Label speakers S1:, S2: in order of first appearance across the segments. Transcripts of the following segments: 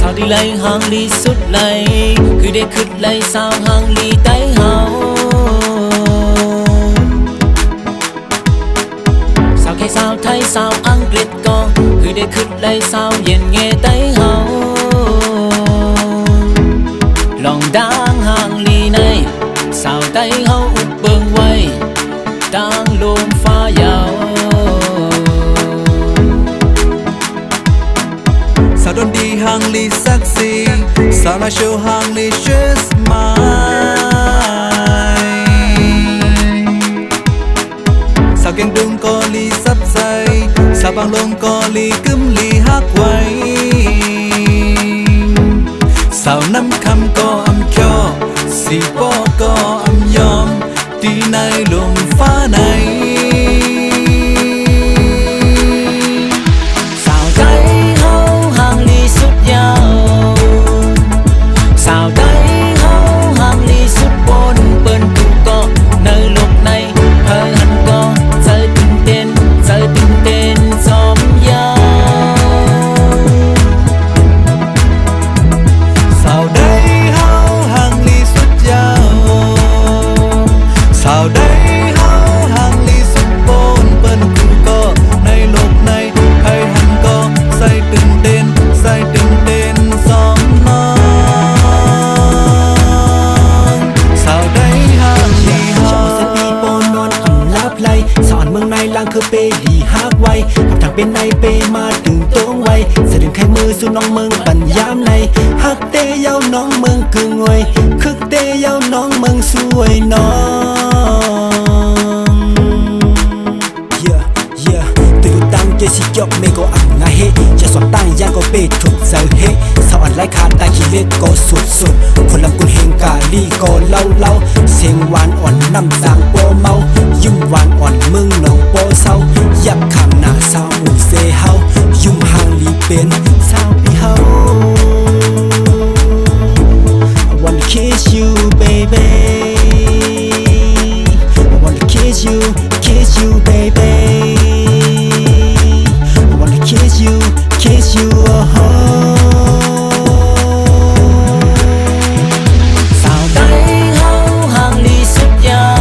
S1: sao đi lấy hàng ly suốt lấy cứ để khứt lấy sao hàng ly tay hao sao cái sao thấy sao ăn Việt con cứ để khứt lấy sao yên nghe tay hao lòng đang hàng ly này sao tay hao út bưng quay đang luôn pha dạo
S2: sao đón đi hàng ly sexy sao lại show hàng ly just mine sao keng đung có ly sắp say sao băng lông có ly cấm ly hát quay sao năm khăm có âm cho si po có âm yom tí này lùng phá này
S1: sao tay hao hàng ly suốt nhau sao tay hao hàng ly suốt bốn bên cũng có nơi lúc này hơi hẳn có rơi tình tên xóm nhau
S2: sao đây hao hàng ly suốt nhau sao đây hao hàng ly suốt bốn bên cũng có nơi lúc này hơi hẳn có say từng tên xóm non sao đây hàng ly hao
S3: sẽ đi bồn non ẩm láp lay sao ăn mương này langคือเปดีฮักไว้กับทางเป็นในเปมาถึงโต้งไว้เสด็จใครมือสู่น้องเมืองปัญญามในฮักเตยเย้าน้องเมืองคืองวยคึกเตยเย้าน้องเมืองสวยน้องตื่นตั้งเจสิจบไม่ก็อังงาเฮจะสอนตั้งย่างก็เปถูกเซอเฮสาวอันไร้ขาดตาขี้เล็กก็สุดคนลำกุนเฮงกาลีก็เล่าเสียงหวานอ่อนน้ำสางโปเมายุ่มหวานอ่อนมึงน้องโปเศร้ายักขามหน้าสาวหมู่เซเฮายุ่มหางลีเป็นสาวพี่เฮา I wanna kiss you baby I wanna kiss you baby I wanna kiss you oh
S1: sao tay hao hàng ly suốt nhau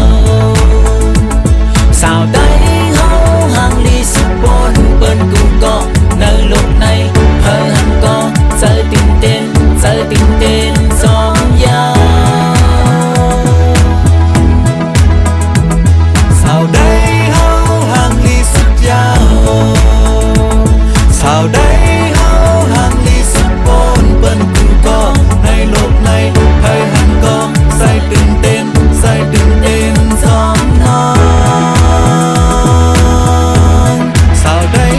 S1: sao tay hao hàng ly suốt bốn bên cũng có nơi lúc này hơi hẳn có rơi tình tên xóm nhau
S2: sao đây hao hàng ly suốt nhau sao đây hao hàng ly suốt bốn bên cũng có nơi lúc này hơi hẳn có say từng tên xóm non sao đây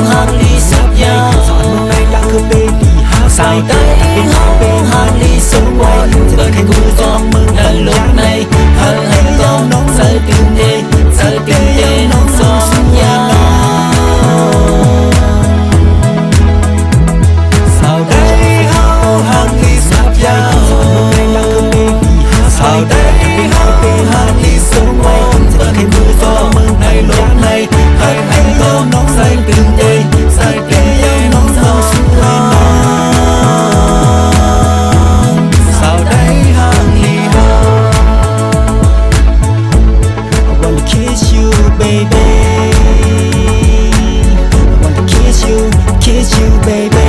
S2: hàng
S1: ly suốt nhau
S3: sao ăn mương này langคือเปดีฮัก
S1: sao tay hao hàng ly suốt bốn bên cũng có nơi lúc này hơi hẳn có rơi tình tên xóm nhau
S2: sao đây hao hàng ly suốt nhau sao đây hao hàng ly suốt bốn bên cũng có nơi lúc này hơi hẳn có say từng tên xóm non sao đây hàng ly hao
S3: I wanna kiss you baby I wanna kiss you baby